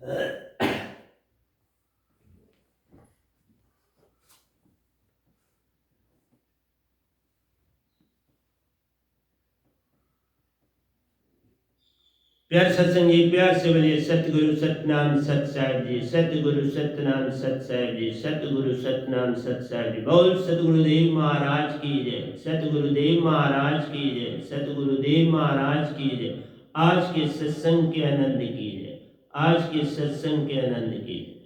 प्यार सत्संग जी, प्यार से बोलिए सतगुरु सतनाम सत साहिब जी, सतगुरु सतनाम सत साहिब जी, सतगुरु सतनाम सत साहिब जी। बोल सतगुरुदेव महाराज की जय, सतगुरुदेव महाराज की जय, सतगुरुदेव महाराज की जय। आज के सत्संग के आनंद की जय, आज के सत्संग के आनंद की जय।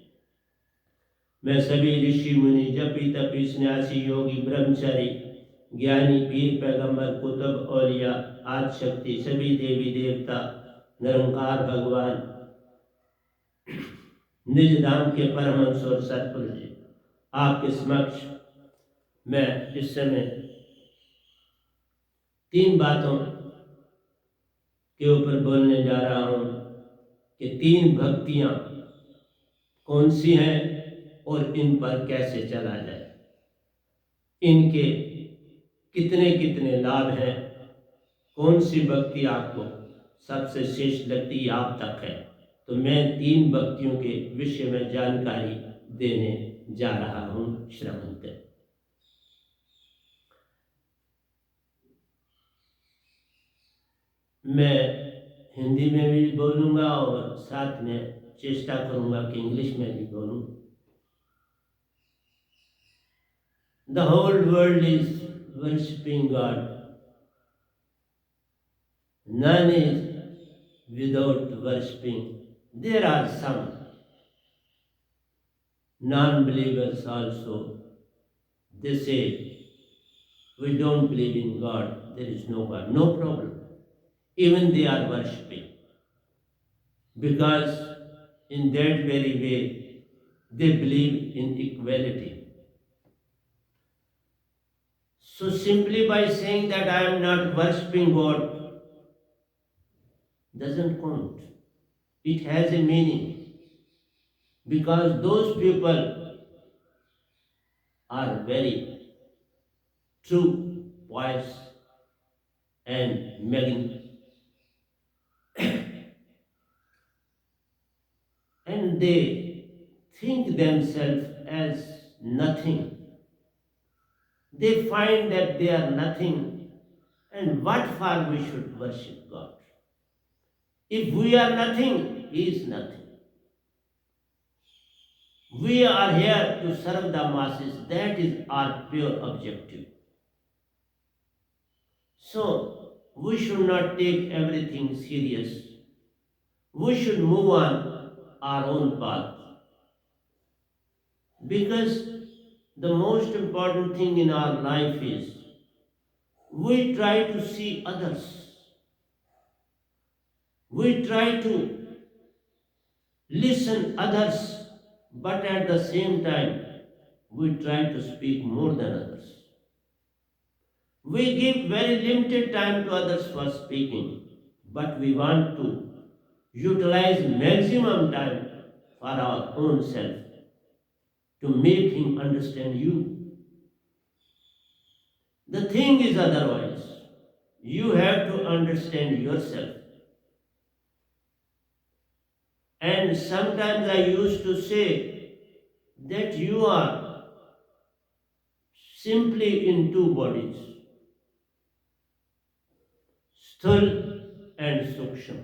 मैं सभी ऋषि मुनि जपी तपी सन्यासी योगी ब्रह्मचारी ज्ञानी पीर पैगंबर कुतुब औलिया आदि शक्ति सभी देवी देवता निरंकार भगवान निज धाम के परमहंस और सतगुरु जी, आपके समक्ष मैं इस समय 3 बातों के ऊपर बोलने जा रहा हूं कि 3 भक्तियां कौन सी हैं और इन पर कैसे चला जाए, इनके कितने कितने लाभ हैं, कौन सी भक्ति आपको सबसे श्रेष्ठ लगती आप तक है। तो मैं 3 भक्तियों के विषय में जानकारी देने जा रहा हूं। श्रवण करें। मैं हिंदी में भी बोलूंगा और साथ में चेष्टा करूंगा कि इंग्लिश में भी बोलूं। The whole world is worshipping God. None is without worshipping. There are some non-believers also. They say, we don't believe in God, there is no God. No problem. Even they are worshipping. Because in that very way, they believe in equality. So simply by saying that I am not worshipping God doesn't count. It has a meaning. Because those people are very true, wise, and magnificent. And they think themselves as nothing. They find that they are nothing, and what for we should worship God? If we are nothing, He is nothing. We are here to serve the masses. That is our pure objective. So, we should not take everything serious. We should move on our own path. Because the most important thing in our life is we try to see others. We try to listen others, but at the same time, we try to speak more than others. We give very limited time to others for speaking, but we want to utilize maximum time for our own self to make him understand you. The thing is otherwise. You have to understand yourself. And sometimes I used to say that you are simply in 2 bodies, Sthul and Sukshma.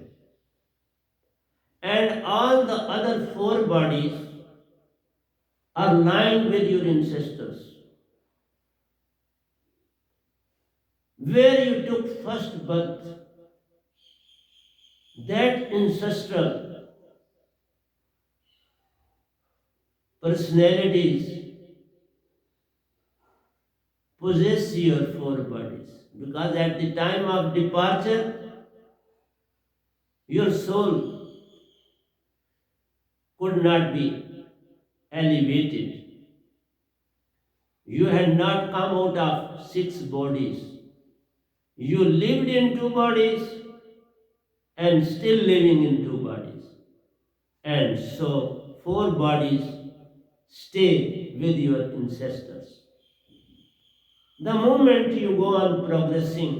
And all the other 4 bodies are lined with your ancestors. Where you took first birth, that ancestral personalities possess your 4 bodies. Because at the time of departure, your soul could not be elevated. You had not come out of 6 bodies. You lived in 2 bodies and still living in 2 bodies. And so 4 bodies stay with your ancestors. The moment you go on progressing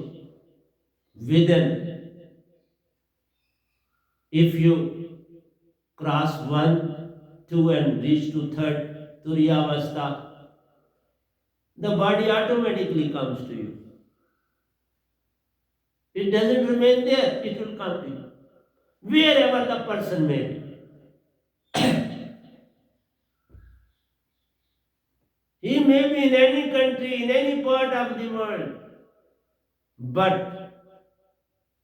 within, if you cross 1, 2 and reach to third Turyavastha, the body automatically comes to you. It doesn't remain there, it will come to you. Wherever the person may be. He may be in any country, in any part of the world, but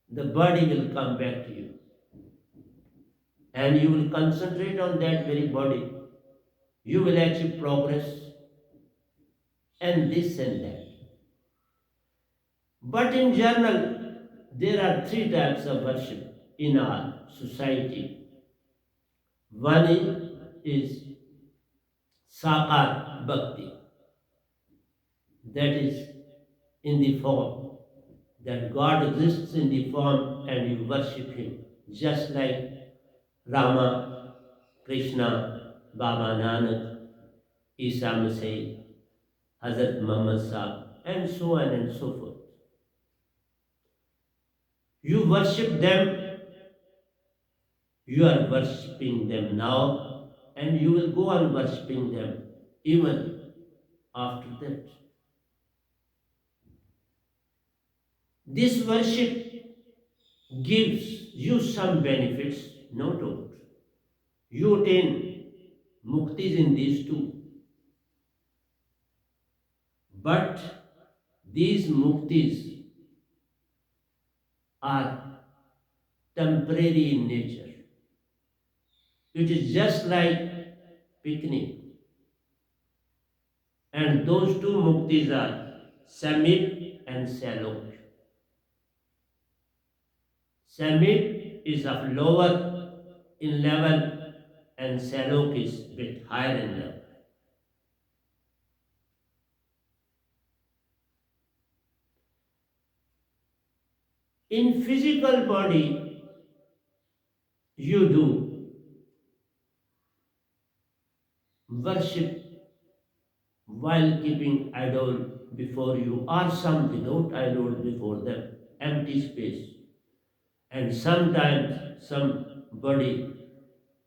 the body will come back to you. And you will concentrate on that very body. You will achieve progress and this and that. But in general, there are three types of worship in our society. One is Sakar Bhakti, that is in the form, that God exists in the form and you worship Him, just like Rama, Krishna, Baba Nanak, Isa Masih, Hazrat Muhammad Sahib, and so on and so forth. You worship them, you are worshipping them now, and you will go on worshipping them even after that. This worship gives you some benefits, no doubt. You attain muktis in these two. But these muktis are temporary in nature. It is just like picnic. And those two muktis are Samit and Salok. Samit is of lower in level and Salok is bit higher in level. In physical body, you do worship while keeping idol before you, or some without idol before them, empty space. And sometimes somebody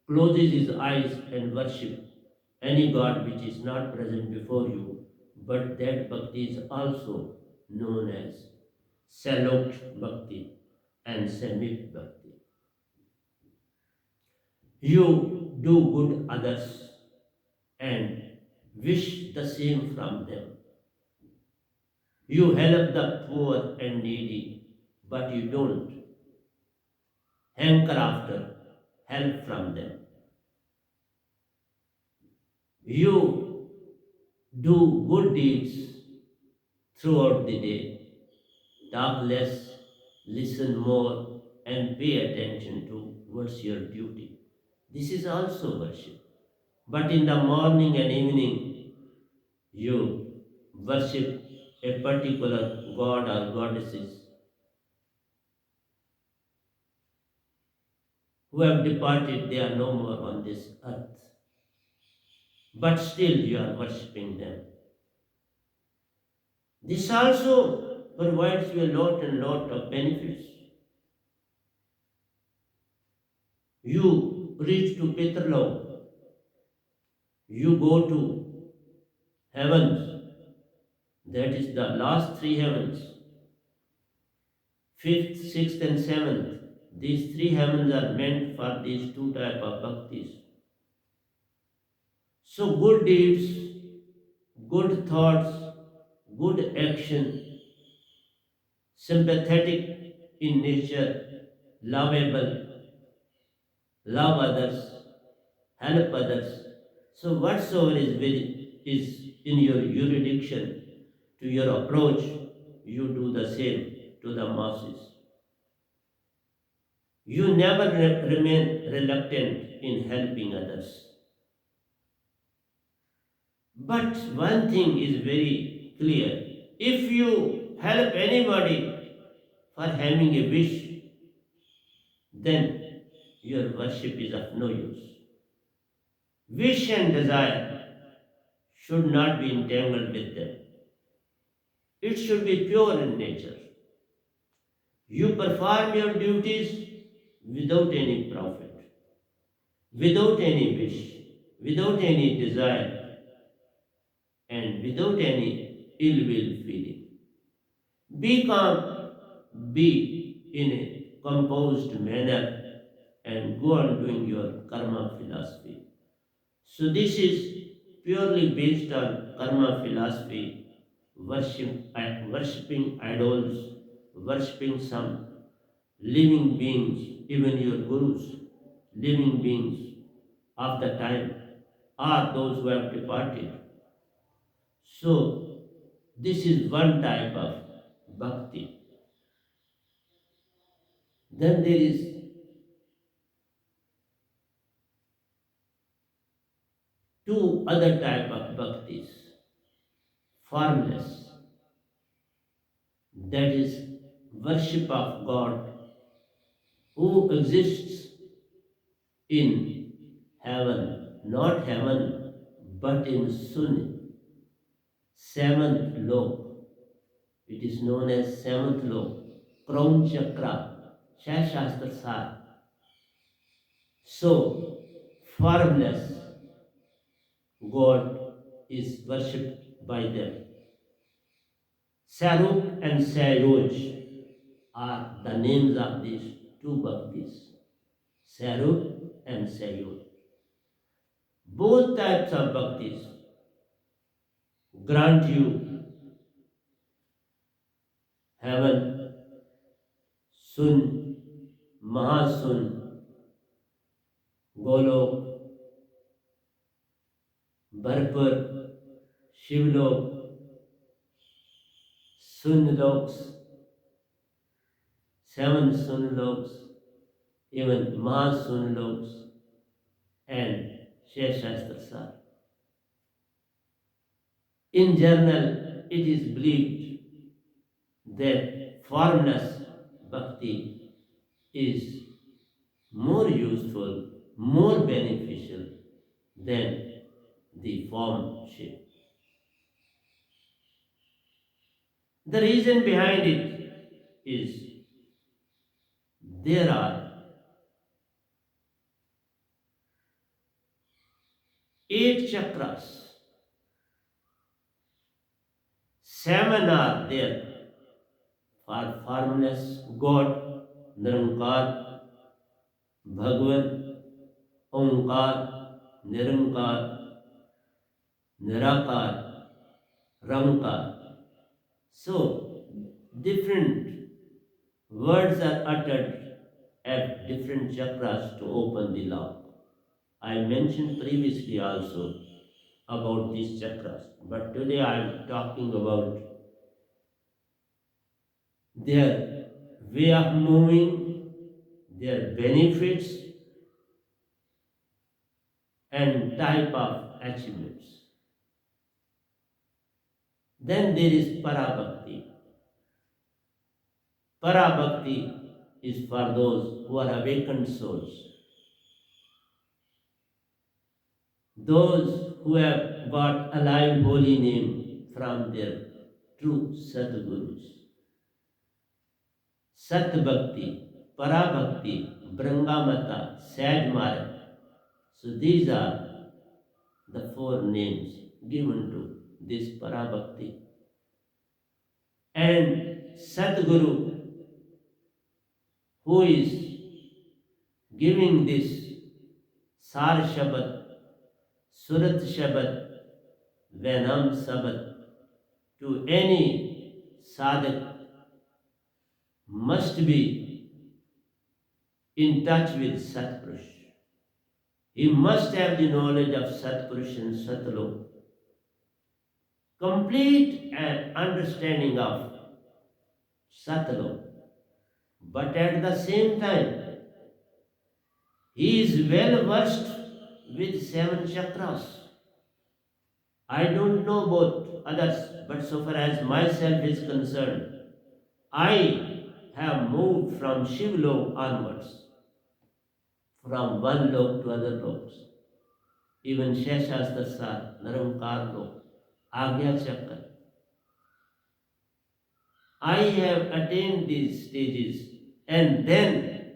closes his eyes and worship any god which is not present before you, but that bhakti is also known as Salok Bhakti and Samit Bhakti. You do good others and wish the same from them. You help the poor and needy, but you don't hanker after help from them. You do good deeds throughout the day. Talk less, listen more, and pay attention to what's your duty. This is also worship. But in the morning and evening, you worship a particular god or goddesses who have departed, they are no more on this earth. But still you are worshipping them. This also provides you a lot and lot of benefits. You reach to Pitralok, you go to heavens, that is the last three heavens, fifth, sixth, and seventh. These three heavens are meant for these two type of bhaktis. So good deeds, good thoughts, good action, sympathetic in nature, lovable, love others, help others. So whatsoever is in your jurisdiction, to your approach, you do the same to the masses. You never remain reluctant in helping others. But one thing is very clear. If you help anybody for having a wish, then your worship is of no use. Wish and desire should not be entangled with them. It should be pure in nature. You perform your duties without any profit. without any wish, without any desire, and without any ill will feeling. Be calm, be in a composed manner, and go on doing your karma philosophy. So this is purely based on karma philosophy, worshipping idols, worshipping some living beings, even your gurus, living beings of the time, are those who have departed. So this is one type of bhakti. Then there is two other type of bhaktis. Formless, that is worship of God who exists in heaven, not heaven, but in Sun, seventh lok. It is known as seventh lok, crown chakra, Shastra Sar. So, formless God is worshipped by them. Sarup and Sayoj are the names of these two bhaktis. Sarup and Sayoj. Both types of bhaktis grant you heaven, Sun, Mahasun, Golok, Barpur, Shivlok, Sunloks, seven Sunloks, even Mahasunloks, and Sheshastra. In general, it is believed that formless bhakti is more useful, more beneficial than the form shape. The reason behind it is there are 8 chakras. 7 are there for formless God, Nirankar, Bhagavan, Omkar, Nirankar, Nirakar, Rankar. So, different words are uttered at different chakras to open the lock. I mentioned previously also about these chakras, but today I am talking about their way of moving, their benefits, and type of achievements. Then there is Parabhakti. Parabhakti is for those who are awakened souls, those who have got alive holy name from their true Satgurus. Sat Bhakti, Parabhakti, Brangamata, Sad Marg. So these are the 4 names given to this Parabhakti. And Satguru, who is giving this Sar Shabad, Surat Shabad, Vai Naam Sabad to any sadhak, must be in touch with Satpurush. He must have the knowledge of Satpurush and Satlok, complete understanding of Satlok. But at the same time, he is well versed with 7 chakras. I don't know about others, but so far as myself is concerned, I have moved from Shivlok onwards, from one lok to other loks, even Sheshastra, Narankar lok, Agya Chakra. I have attained these stages, and then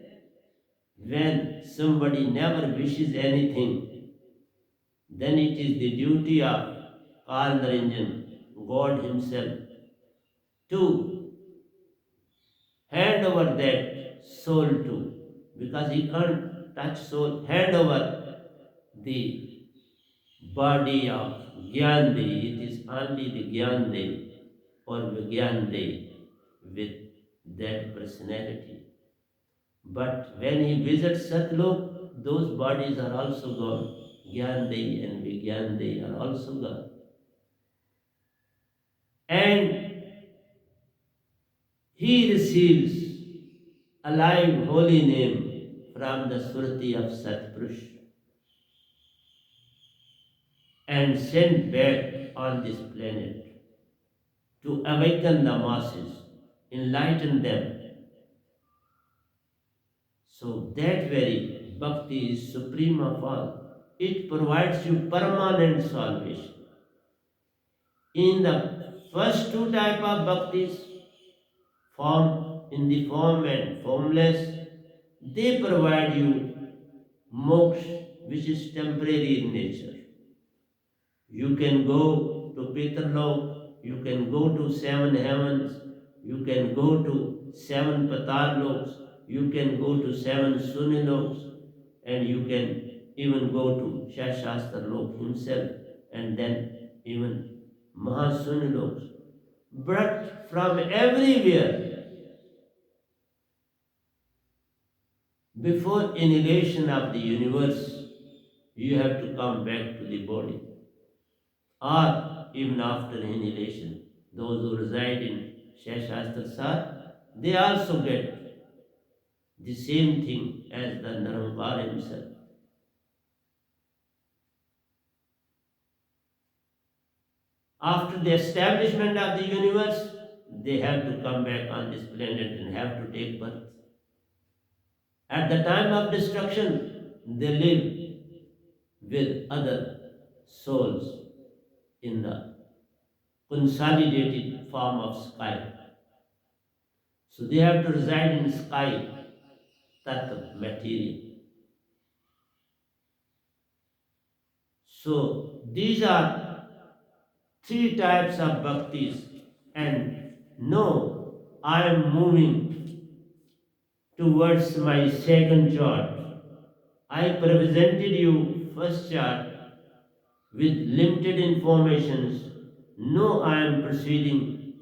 when somebody never wishes anything, then it is the duty of Karnaranjan, God Himself, to hand over that soul to, because He can't touch soul, hand over the body of Gyandhi. It is only the Gyandhi or Gyandhi with that personality. But when he visits Satlok, those bodies are also gone. Gyandhi and Vigyandhi are also gone. And he receives a live holy name from the Surti of Satpurush and sent back on this planet to awaken the masses, enlighten them. So that very bhakti is supreme of all. It provides you permanent salvation. In the first two type of bhaktis, form in the form and formless, they provide you moksha, which is temporary in nature. You can go to Pitralok, you can go to seven heavens, you can go to seven Patarloks, you can go to seven Suniloks, and you can even go to Shashastra Lok himself, and then even Mahasuniloks. But from everywhere, before annihilation of the universe, you have to come back to the body. Or even after annihilation, those who reside in Shashastra Sar, they also get the same thing as the Narankar himself. After the establishment of the universe, they have to come back on this planet and have to take birth. At the time of destruction, they live with other souls in the consolidated form of sky. So they have to reside in sky, tattva, material. So these are three types of bhaktis, and no, I am moving towards my second chart. I presented you first chart with limited informations. No, I am proceeding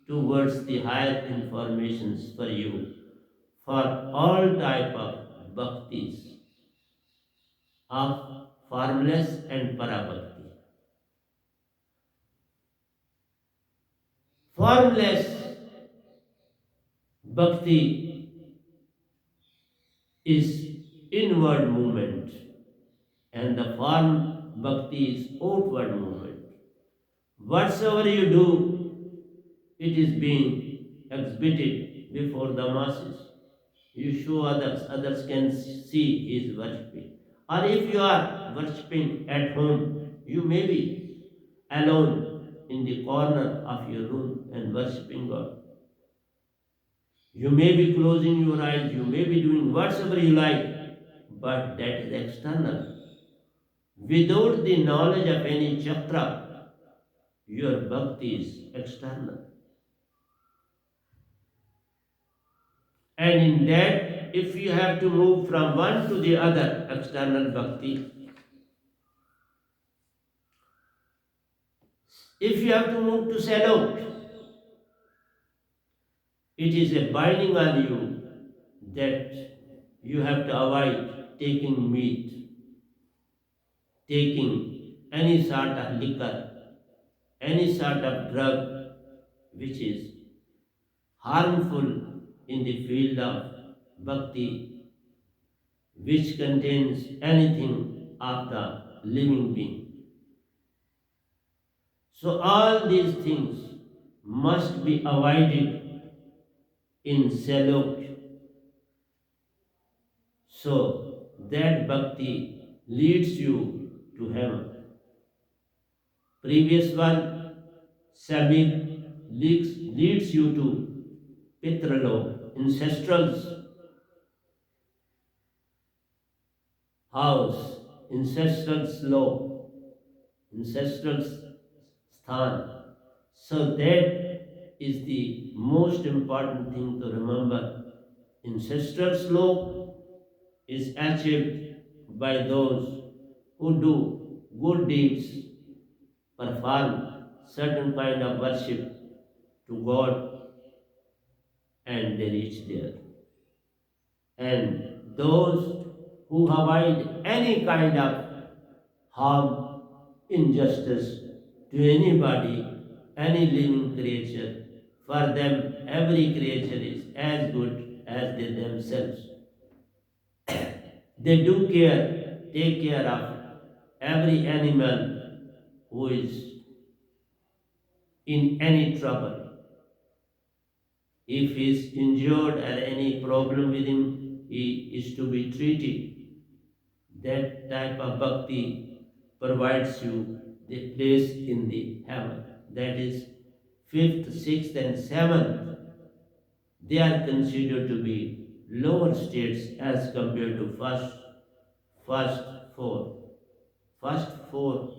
towards the higher informations for you for all type of bhaktis of formless and parabhakti. Formless bhakti is inward movement, and the form bhakti is outward movement. Whatsoever you do, it is being exhibited before the masses. You show others, others can see he is worshipping. Or if you are worshipping at home, you may be alone in the corner of your room and worshipping God. You may be closing your eyes, you may be doing whatsoever you like, but that is external. Without the knowledge of any chakra, your bhakti is external. And in that, if you have to move from one to the other, external bhakti, if you have to move to Salok, it is a binding on you that you have to avoid taking meat, taking any sort of liquor, any sort of drug which is harmful in the field of bhakti, which contains anything of the living being. So all these things must be avoided in Salok. So that bhakti leads you to heaven. Previous one, Sabik, leads you to Pitralok, ancestrals. house, ancestral slope, ancestral sthan. So that is the most important thing to remember. Ancestral slope is achieved by those who do good deeds, perform certain kind of worship to God, and they reach there. And those who avoid any kind of harm, injustice to anybody, any living creature, for them every creature is as good as they themselves. They do take care of every animal who is in any trouble. If he is injured or any problem with him, he is to be treated. That type of bhakti provides you the place in the heaven. That is fifth, sixth, and seventh. They are considered to be lower states as compared to first four. First four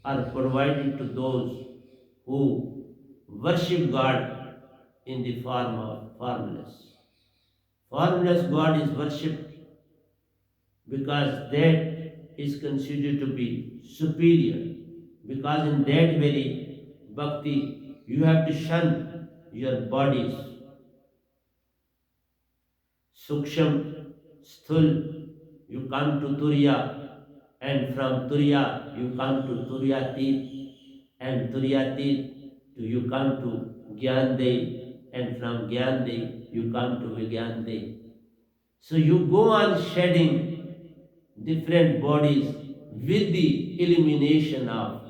are provided to those who worship God in the form of formless. Formless God is worshipped because that is considered to be superior. Because in that very bhakti, you have to shun your bodies. Suksham, Sthul, you come to Turiya, and from Turiya you come to Turiyatit, and Turiyatit you come to Gyandev, and from Gyandev you come to Vigyandev. So you go on shedding different bodies with the elimination of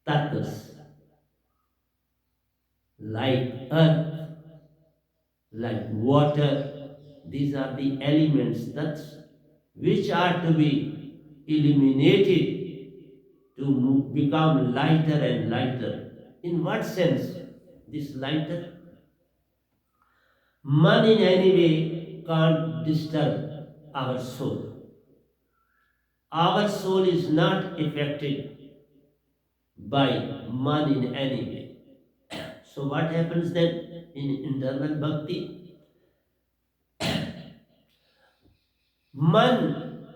tattvas like earth, like water. These are the elements that which are to be eliminated to become lighter and lighter. In what sense? This lighter? Man in any way can't disturb our soul. Our soul is not affected by man in any way. So what happens then in internal bhakti? Man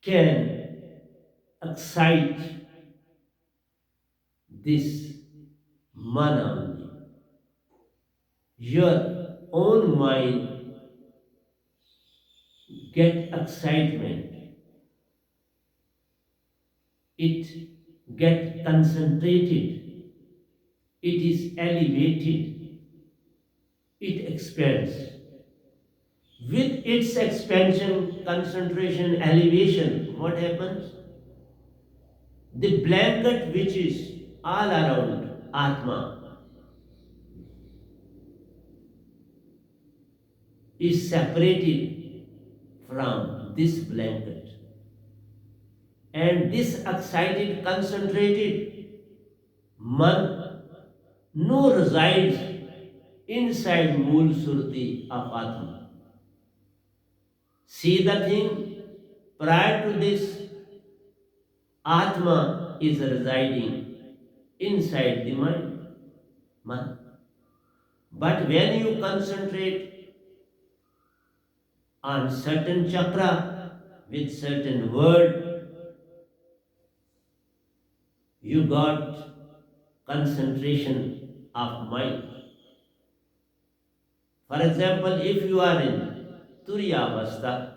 can excite this man only. Your own mind get excitement. It get concentrated. It is elevated. It expands. With its expansion, concentration, elevation, what happens? The blanket which is all around Atma is separated from this blanket. And this excited, concentrated man no resides inside Mool Surti of Atma. See the thing, prior to this, Atma is residing inside the mind. Man. But when you concentrate on certain chakra with certain word, you got concentration of mind. For example, if you are in Turiya Avastha,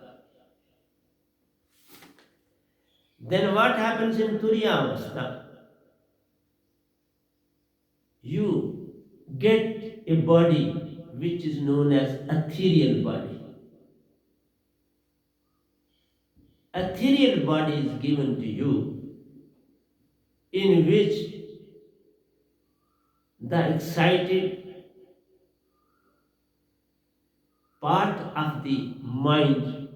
then what happens in Turiya Avastha? You get a body which is known as ethereal body. Ethereal body is given to you in which the excited part of the mind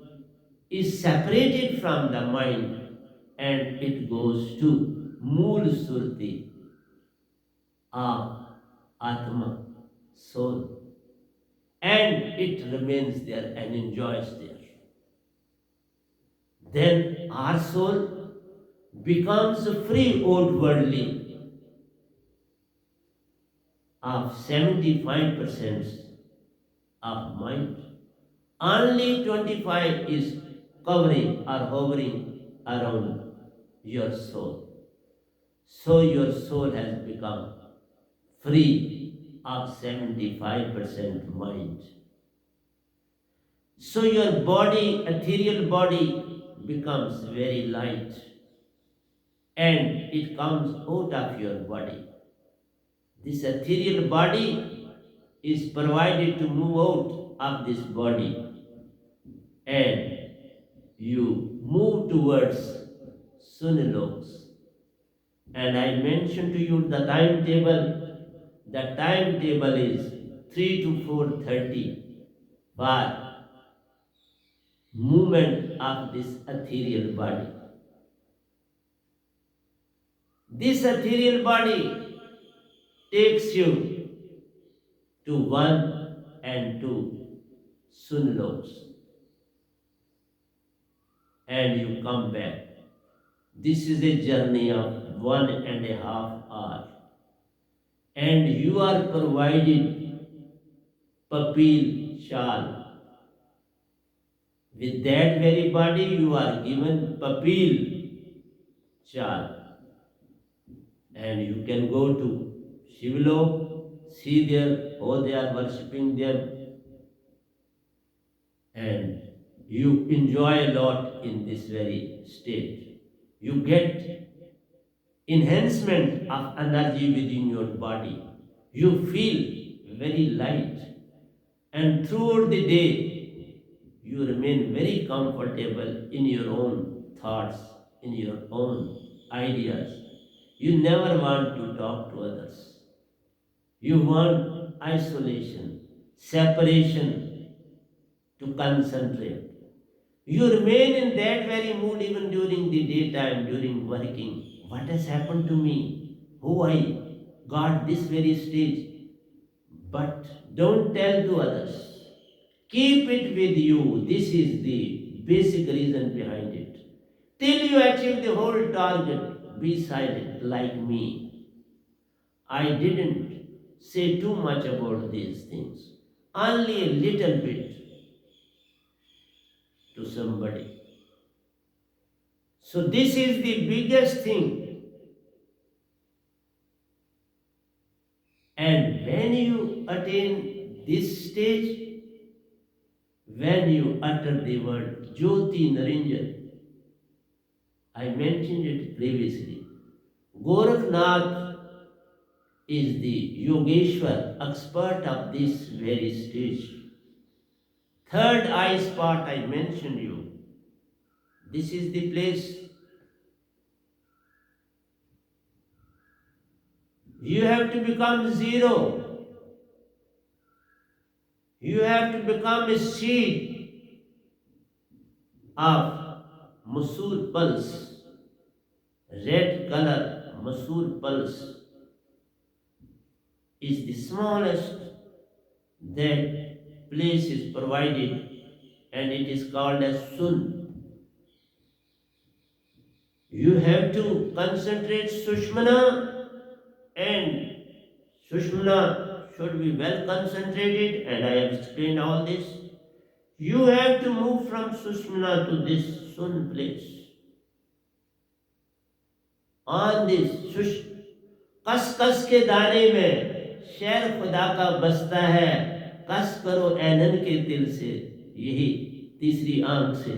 is separated from the mind and it goes to Mool Surti of Atma, soul, and it remains there and enjoys there. then our soul becomes free outwardly of 75% of mind. Only 25 is covering or hovering around your soul. So your soul has become free of 75% mind. So your body, ethereal body, becomes very light and it comes out of your body. This ethereal body is provided to move out of this body and you move towards Sunloks. And I mentioned to you the timetable. The timetable is 3 to 4:30 for movement of this ethereal body. This ethereal body takes you to 1 and 2 Sunloks and you come back. This is a journey of 1.5 hours and you are provided papil shawl. With that very body you are given papil shawl and you can go to Shivlok, see there how they are worshipping them and you enjoy a lot in this very state. You get enhancement of energy within your body. You feel very light and throughout the day you remain very comfortable in your own thoughts, in your own ideas. You never want to talk to others. You want isolation, separation to concentrate. You remain in that very mood even during the daytime, during working. What has happened to me? How I got this very stage? But don't tell to others. Keep it with you. This is the basic reason behind it. Till you achieve the whole target, be silent like me. I didn't say too much about these things, only a little bit to somebody. So, this is the biggest thing. And when you attain this stage, when you utter the word Jyoti Narinjan, I mentioned it previously. Gorakhnath is the Yogeshwar, expert of this very stage. Third eye spot I mentioned you. This is the place you have to become zero. You have to become a seed of Masoor pulse, red color Masoor pulse is the smallest that place is provided and it is called as Sun. You have to concentrate Sushmana and Sushmana should be well concentrated and I have explained all this. You have to move from Sushmana to this Sun place. On this कस कस के दाने में शेर खुदा का बसता है, कस करो ऐनन के दिल से, यही तीसरी आंख से,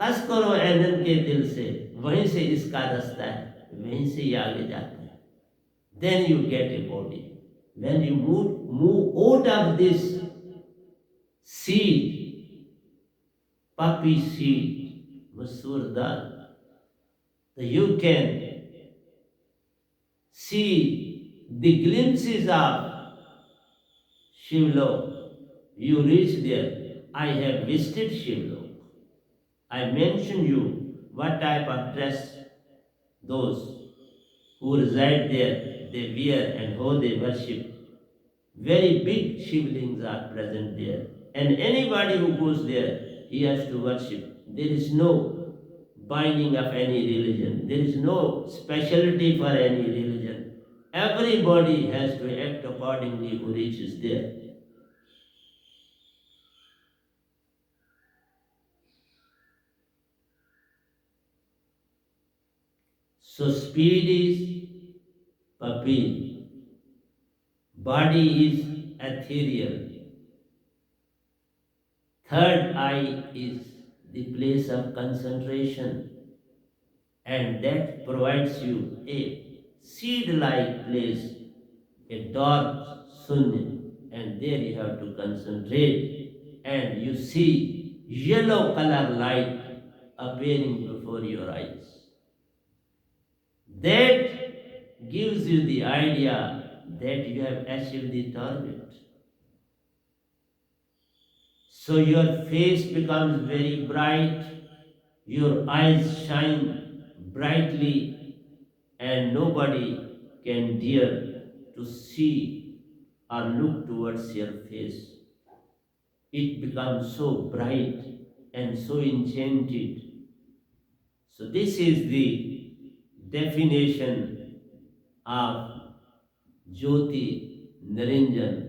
कस करो ऐनन के दिल से, वहीं से इसका रास्ता है, वहीं से ये आगे जाता है. Then you get a body. When you move out of this seed, poppy seed, masoor dal, you can see the glimpses of Shivlok. You reach there. I have visited Shivlok. I mentioned you what type of dress those who reside there they wear and how they worship. Very big shivlings are present there. And anybody who goes there, he has to worship There is no binding of any religion. There is no specialty for any religion. Everybody has to act accordingly who reaches there. So speed is papil. Body is ethereal. Third eye is the place of concentration, and that provides you a seed-like place, a dark sunya, and there you have to concentrate, and you see yellow color light appearing before your eyes. That gives you the idea that you have achieved the target. So your face becomes very bright, your eyes shine brightly, and nobody can dare to see or look towards your face. It becomes so bright and so enchanted. So this is the definition of Jyoti Niranjan.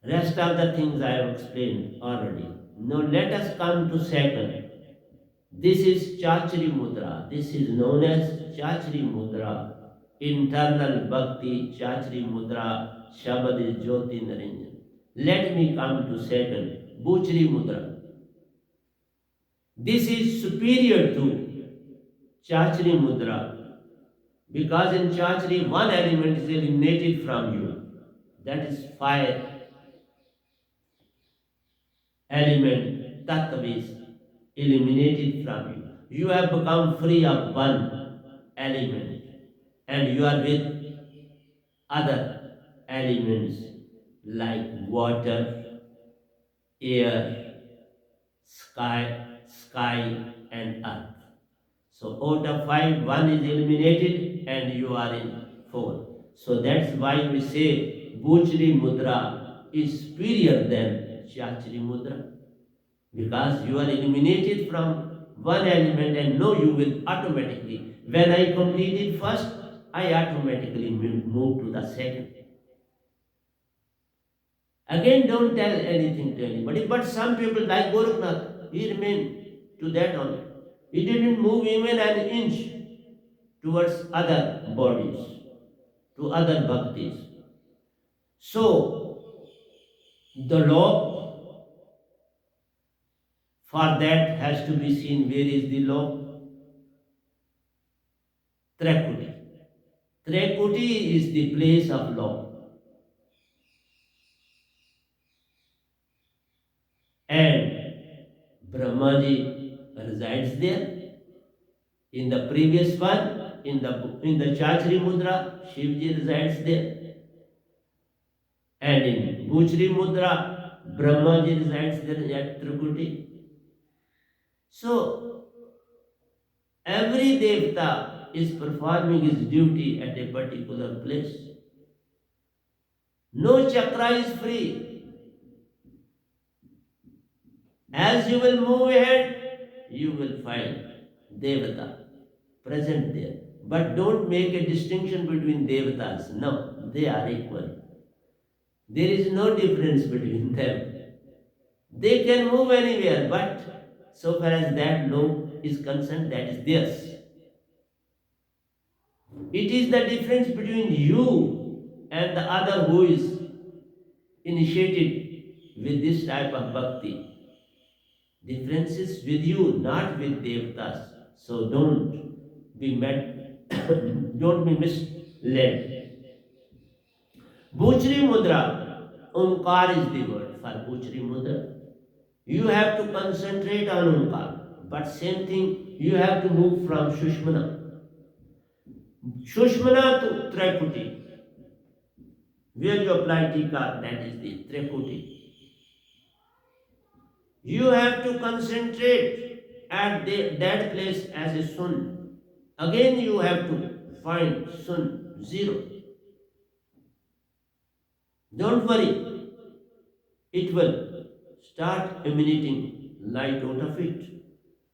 Rest of the things I have explained already. Now let us come to second. This is Chachri Mudra. This is known as Chachri Mudra. Internal Bhakti, Chachri Mudra, Shabad is Jyoti Niranjan. Let me come to second, Buchri Mudra. This is superior to Chachri Mudra because in Chachri one element is eliminated from you. That is fire element, Tattva is eliminated from you. You have become free of one element and you are with other elements like water, air, sky and earth. So out of five, one is eliminated and you are in four. So that's why we say Buchri Mudra is superior than Chachri Mudra. Because you are eliminated from one element and now you will automatically, when I completed first, I automatically move to the second. Again, don't tell anything to anybody, but some people like Goraknath, he remained to that only. He didn't move even an inch towards other bodies, to other bhaktis. So, the law for that has to be seen. Where is the law? Trakuti. Trakuti is the place of law. And Brahmaji resides there. In the previous one, in the Chachri Mudra, Shivji resides there. And in Buchri Mudra, Brahmaji resides there at Trikuti. So, every Devta is performing his duty at a particular place. No chakra is free. As you will move ahead, you will find Devata present there. But don't make a distinction between Devatas. No, they are equal. There is no difference between them. They can move anywhere, but so far as that law is concerned, that is theirs. It is the difference between you and the other who is initiated with this type of bhakti. Difference is with you, not with Devatas. So don't be don't be misled. Buchri Mudra, Omkar is the word for Buchri Mudra. You have to concentrate on Omkar, but same thing, you have to move from Shushmana. Shushmana to Trikuti. Where you apply Tika, that is the Trikuti. You have to concentrate at that place as a Sun. Again you have to find Sun, zero. Don't worry, it will start emanating light out of it.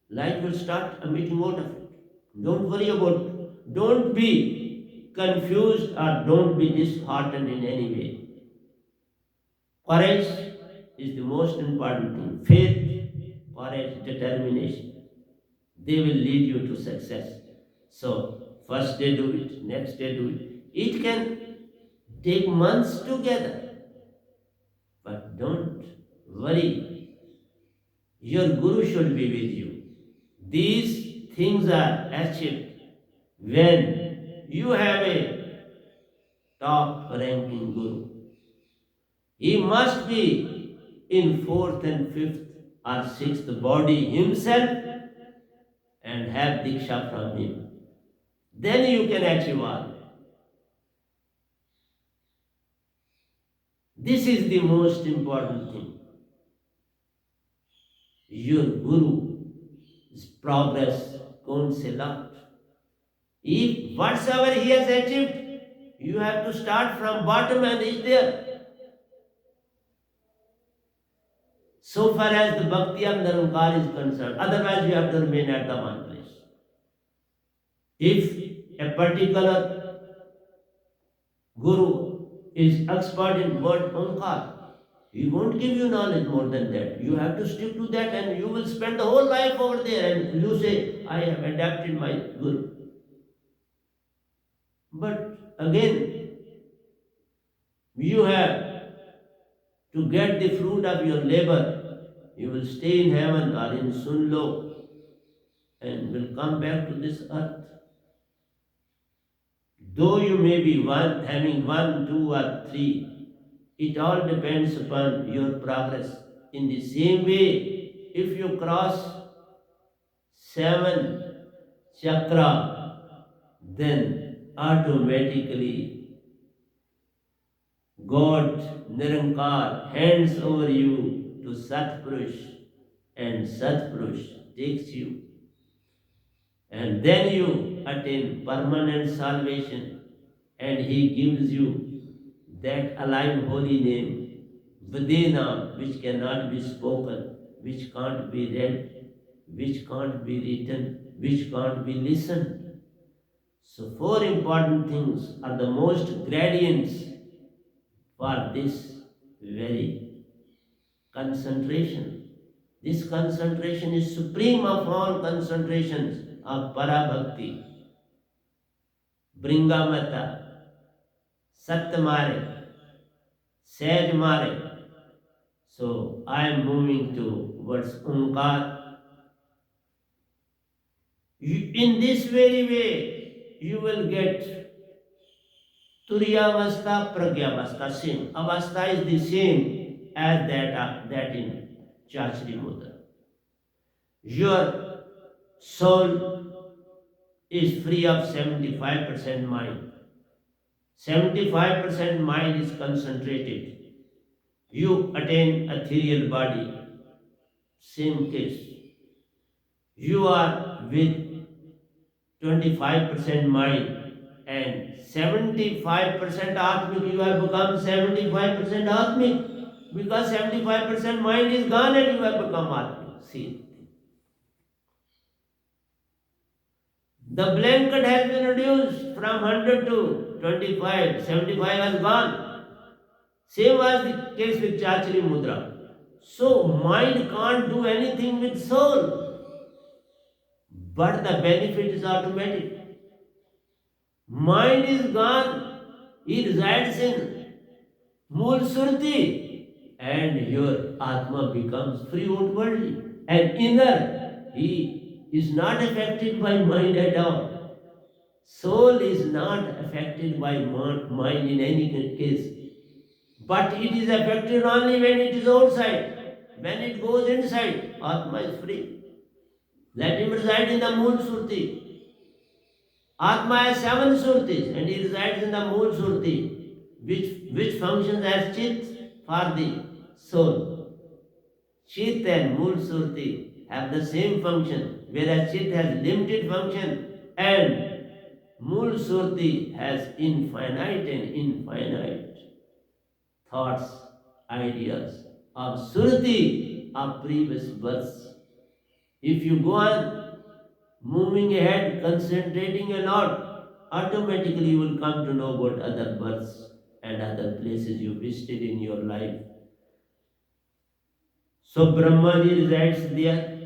Light will start emitting out of it. Don't worry about it. Don't be confused or don't be disheartened in any way. Courage is the most important thing. Faith, courage, determination. They will lead you to success. So, first day do it, next day do it. It can take months together. But don't worry. Your Guru should be with you. These things are achieved when you have a top ranking Guru. He must be in fourth and fifth or sixth body himself and have Diksha from him. Then you can achieve all. This is the most important thing. Your Guru's progress counts a lot. If whatsoever he has achieved, you have to start from bottom and reach there. So far as the Bhakti of Nirankar is concerned, otherwise you have to remain at the one place. If a particular Guru is expert in word Onkar, he won't give you knowledge more than that. You have to stick to that and you will spend the whole life over there and you say, I have adapted my Guru. But again, you have to get the fruit of your labor. You will stay in heaven or in Sunlok and will come back to this earth. Though you may be having one, two, or three, it all depends upon your progress. In the same way, if you cross 7 chakra, then automatically God, Nirankar, hands over you to Satpurush and Satpurush takes you. And then you attain permanent salvation and he gives you that alive holy name, Vai Naam, which cannot be spoken, which can't be read, which can't be written, which can't be listened. So 4 important things are the most gradients for this very concentration. This concentration is supreme of all concentrations of Parabhakti. Bringamata, Satmare, Sahajmare. So I am moving towards Onkar. In this very way, you will get Turyavastha, Pragyavastha, same. Avastha is the same as that in Chachri Mudra. Your soul is free of 75% mind. 75% mind is concentrated. You attain ethereal body. Same case. You are with 25% mind and 75% Atmic. You have become 75% Atmic because 75% mind is gone and you have become Atmic. See. The blanket has been reduced from 100 to 25. 75 has gone. Same was the case with Chachri Mudra. So mind can't do anything with soul. But the benefit is automatic. Mind is gone. He resides in Mool Surti. And your Atma becomes free outwardly. And inner, he is not affected by mind at all. Soul is not affected by mind in any case. But it is affected only when it is outside. When it goes inside, Atma is free. Let him reside in the Mool Surti. Atma has 7 surtis and he resides in the Mool Surti, which functions as Chit for the soul. Chit and Mool Surti have the same function, whereas Chit has limited function and Mool Surti has infinite and infinite thoughts, ideas of Surti of previous births. If you go on moving ahead, concentrating a lot, automatically you will come to know about other births and other places you visited in your life. So Brahmaji resides there.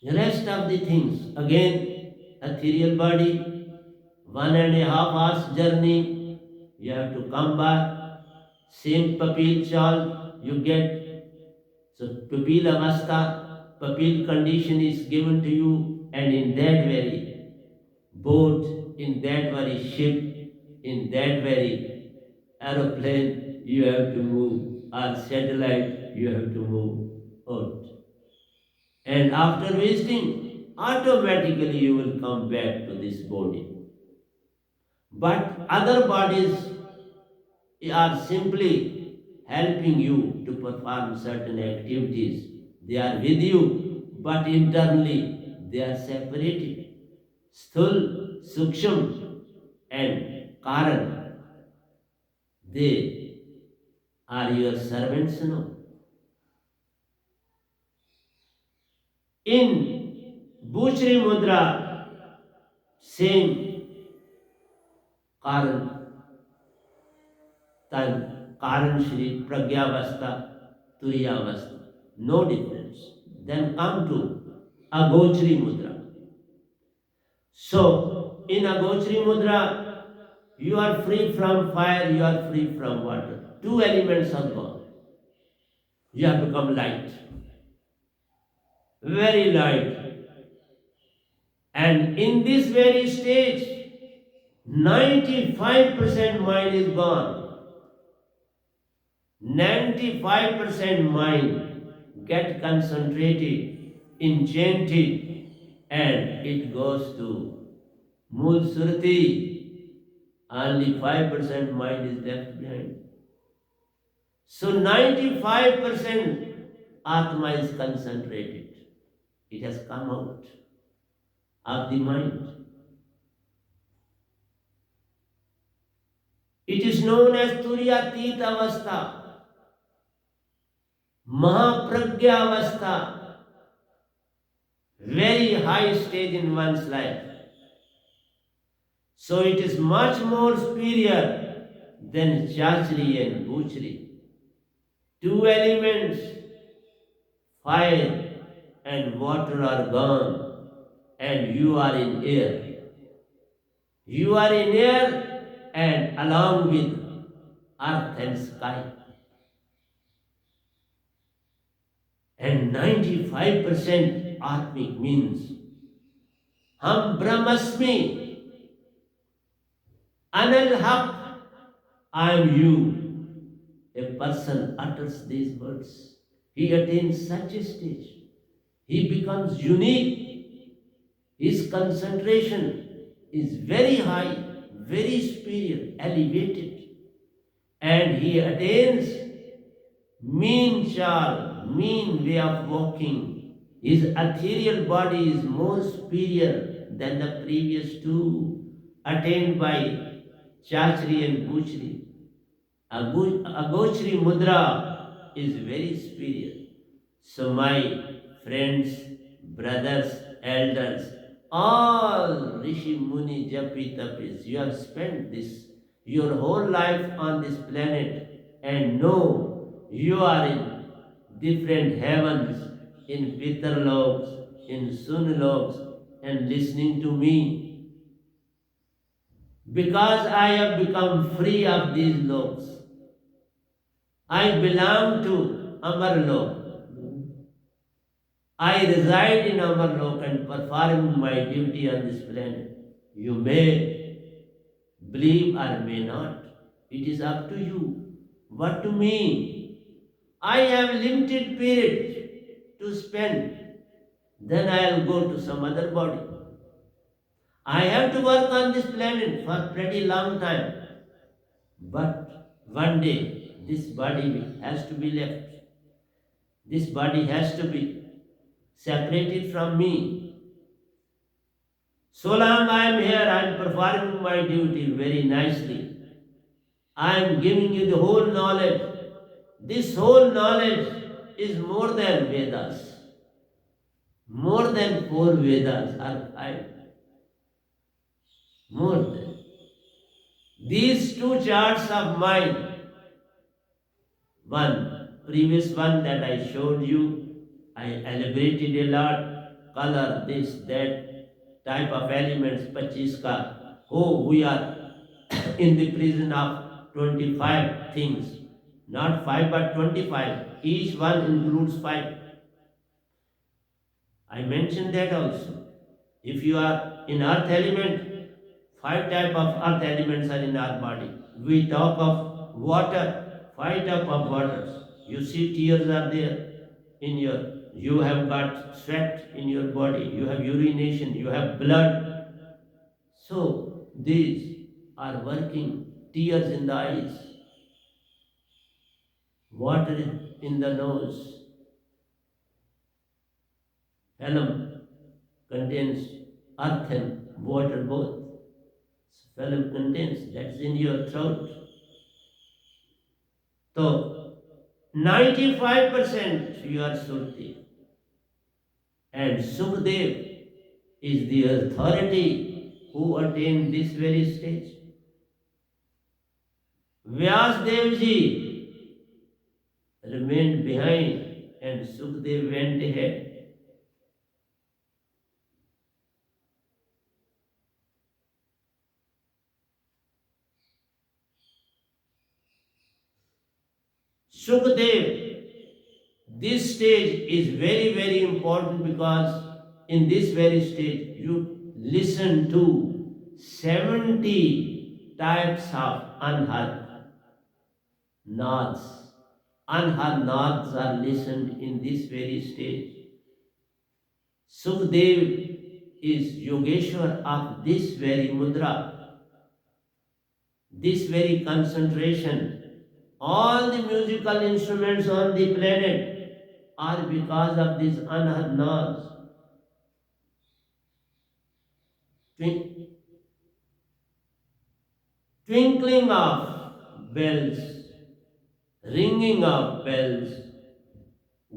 The rest of the things, again, ethereal body, 1.5 hours journey, you have to come back, same papil chal you get. So papil avastha, papil condition is given to you, and in that very boat, in that very ship, in that very aeroplane, you have to move, or satellite, you have to move out. And after visiting, automatically you will come back to this body. But other bodies are simply helping you to perform certain activities. They are with you, but internally they are separated. Sthul, Suksham, and Karan, they are your servants now. In Bhushri Mudra, same Karan, Tan, Karan Shri, Pragyavastha, Turiyavastha. No difference. Then come to Agochri Mudra. So, in Agochri Mudra, you are free from fire, you are free from water. Two elements are gone. You have become light. Very light. And in this very stage, 95% mind is gone. 95% mind get concentrated, enchanted, and it goes to Mool Surti. Only 5% mind is left behind. So 95% Atma is concentrated. It has come out of the mind. It is known as Turyatit Avastha, Mahapragya Avastha, very high stage in one's life. So it is much more superior than Chachri and Bhuchri. Two elements, fire and water, are gone, and you are in air. You are in air and along with earth and sky. And 95% Atmic means Ham Brahmasmi, Anal Haq, I am you. A person utters these words, he attains such a stage. He becomes unique. His concentration is very high, very superior, elevated. And he attains mean chal, mean way of walking. His ethereal body is more superior than the previous two attained by Chachri and Bhuchri. Agochri Mudra is very superior. So my friends, brothers, elders, all Rishi Muni Japi Tapis, you have spent your whole life on this planet, and know you are in different heavens, in Pitarloks, in Sunloks, and listening to me. Because I have become free of these loks, I belong to Amarlok. I reside in Amarlok and perform my duty on this planet. You may believe or may not. It is up to you. What to me? I have limited period to spend. Then I will go to some other body. I have to work on this planet for pretty long time. But one day this body has to be left. This body has to be separated from me. So long I am here, I am performing my duty very nicely. I am giving you the whole knowledge. This whole knowledge is more than Vedas. More than 4 Vedas or 5. More than. These 2 charts of mine, one, previous one that I showed you, I elaborated a lot, color, this, that, type of elements, 25 ka. Oh, we are in the prison of 25 things. Not 5 but 25. Each one includes 5. I mentioned that also. If you are in earth element, 5 type of earth elements are in our body. We talk of water, 5 type of waters. You see tears are there in you have got sweat in your body, you have urination, you have blood. So these are working, tears in the eyes, water in the nose. Phlegm contains earth and water both. Phlegm contains, that's in your throat. So 95% you are Surti. And Sukhdev is the authority who attained this very stage. Vyasdev ji remained behind and Sukhdev went ahead. Sukhdev, this stage is very, very important because in this very stage you listen to 70 types of unheard nads. Unheard nads are listened in this very stage. Sukhdev is Yogeshwar of this very mudra, this very concentration. All the musical instruments on the planet are because of these unheard nads. Twinkling of bells, ringing of bells,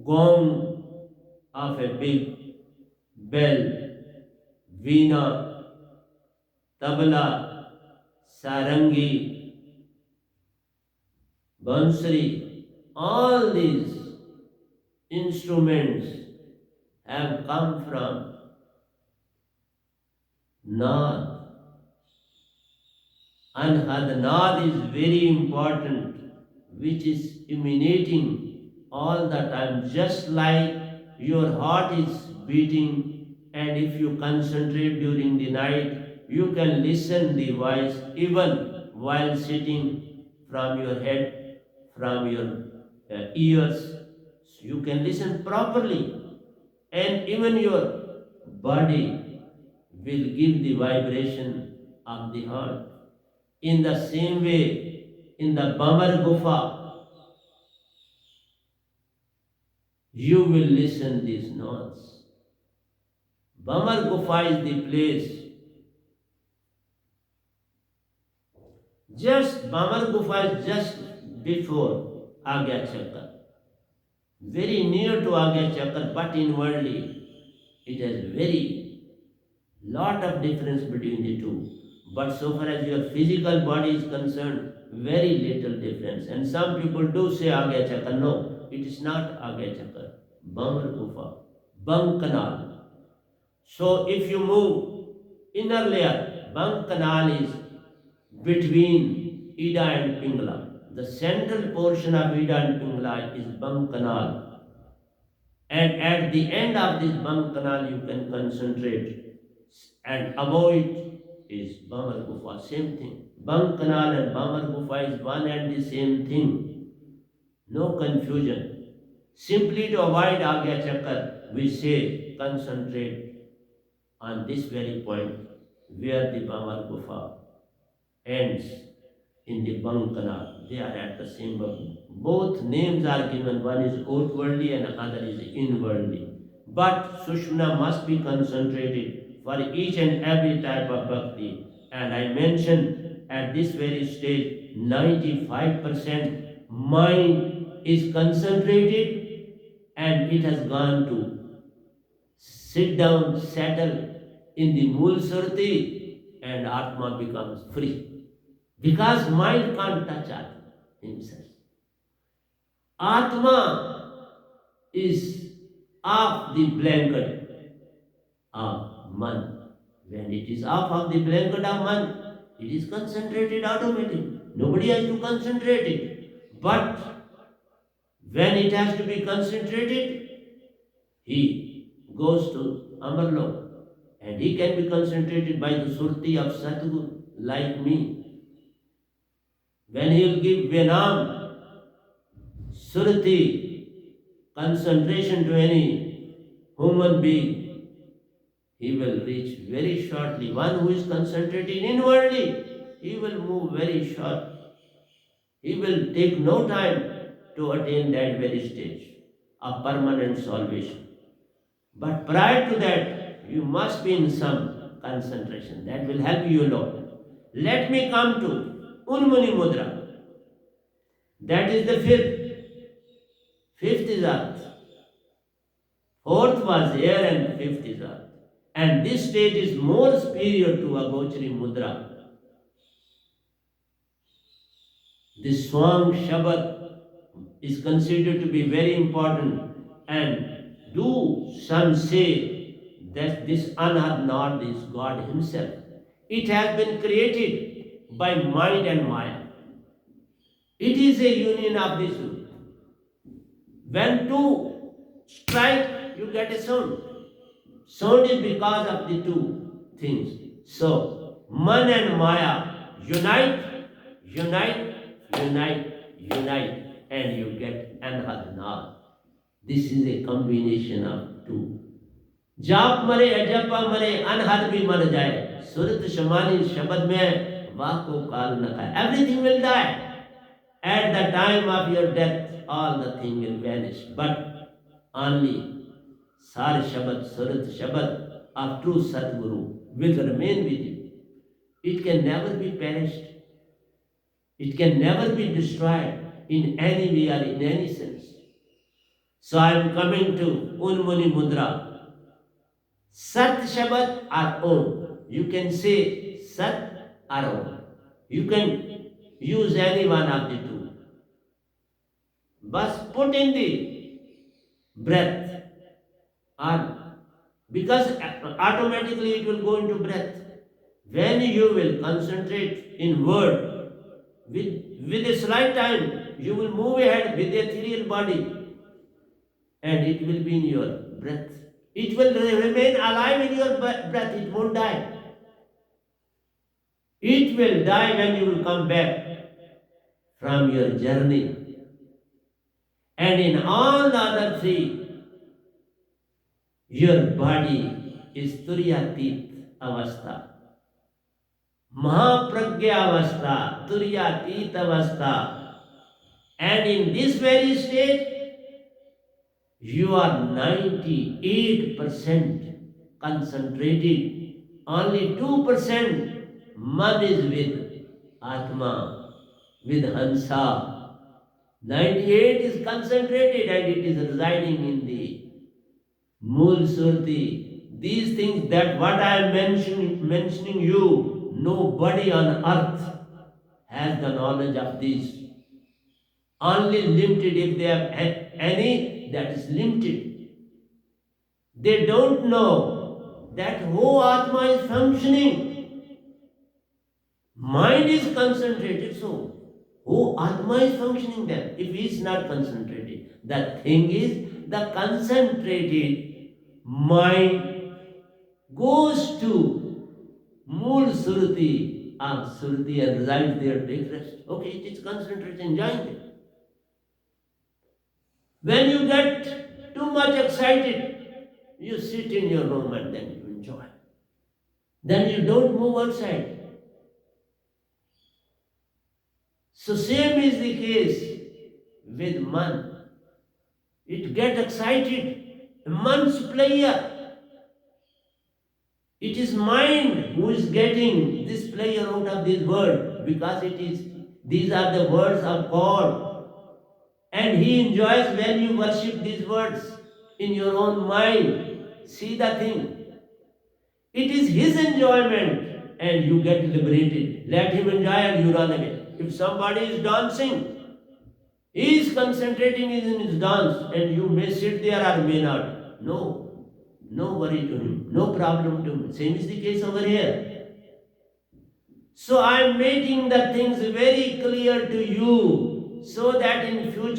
gong of a big bell, veena, tabla, sarangi, bansuri, all these instruments have come from Nad. And Nad is very important, which is emanating all the time, just like your heart is beating, and if you concentrate during the night, you can listen the voice even while sitting from your head, from your ears. So you can listen properly, and even your body will give the vibration of the heart. In the same way, in the Bamar Gufa, you will listen these notes. Bamar Gufa is the place. Bamar Gufa is just before Agya Chakra. Very near to Agya Chakra, but inwardly, it has very lot of difference between the two. But so far as your physical body is concerned, very little difference. And some people do say Agya Chakra. No, it is not Agya Chakra. Bamar Gufa, Bang Canal. So if you move inner layer, Bang Canal is between Ida and Pingala. The central portion of Ida and Pingala is Bang Canal. And at the end of this Bang Canal you can concentrate. And above it is Bamar Gufa, same thing. Bang Canal and Bamar Gufa is one and the same thing. No confusion. Simply to avoid Agya Chakra, we say concentrate on this very point where the Bamar Gufa ends in the Bang Canal. They are at the same level. Both names are given, one is outwardly and another is inwardly. But Sushmana must be concentrated for each and every type of bhakti. And I mentioned at this very stage, 95% mind is concentrated and it has gone to sit down, settle in the Mool Surti, and Atma becomes free. Because mind can't touch Atma himself. Atma is off the blanket of Man. When it is off the blanket of Man, it is concentrated automatically. Nobody has to concentrate it. But when it has to be concentrated, he goes to Amarlok. And he can be concentrated by the surti of Satguru, like me. When he will give Venam, surti, concentration to any human being, he will reach very shortly. One who is concentrated inwardly, he will move very short. He will take no time to attain that very stage of permanent salvation. But prior to that, you must be in some concentration. That will help you a lot. Let me come to Unmuni Mudra. That is the fifth. Fifth is Earth. Fourth was air and fifth is Earth. And this state is more superior to Agochari Mudra. The Swam Shabad is considered to be very important, and do some say that this Anhad Nod is God Himself. It has been created by mind and Maya. It is a union of these two. When two strike, you get a sound. Sound is because of the two things. So, Man and Maya unite, and you get Anhad Nod. This is a combination of two. जाप मरे अजपा मरे अनहद भी मर जाए सुरत शमानी शब्द में वाह को काल न खाए. Everything will die. At the time of your death, all the thing will vanish. But only Sar Shabad, Surat Shabad of true Satguru will remain with you. It can never be perished. It can never be destroyed in any way or in any sense. So I am coming to Unmuni Mudra. Sat Shabad are Om. You can say Sat or Om. You can use any one of the two. But put in the breath, or because automatically it will go into breath. When you will concentrate in word, with a slight time, you will move ahead with the ethereal body, and it will be in your breath. It will remain alive in your breath. It won't die. It will die when you will come back from your journey. And in all the other three, your body is Turyatit Avastha, Mahapragya Avastha, Turyatit Avastha. And in this very state, you are 98% concentrated. Only 2% Man is with Atma, with Hansa. 98 is concentrated and it is residing in the Mool Surti. These things that what I am mentioning you, nobody on earth has the knowledge of these. Only limited, if they have any, that is limited. They don't know that whole Atma is functioning. Mind is concentrated, so whole Atma is functioning then. If he is not concentrated, the thing is, the concentrated mind goes to Mool Surti of Surti and resides there, take rest. Okay, it is concentrated, enjoying it. When you get too much excited, you sit in your room and then you enjoy. Then you don't move outside. So same is the case with Man. It gets excited. Man's player. It is mind who is getting this player out of this world. because these are the words of God. And He enjoys when you worship these words in your own mind. See the thing. It is His enjoyment and you get liberated. Let Him enjoy and you run away. If somebody is dancing, he is concentrating in his dance and you may sit there or may not. No worry to him. No problem to him. Same is the case over here. So I am making the things very clear to you so that in future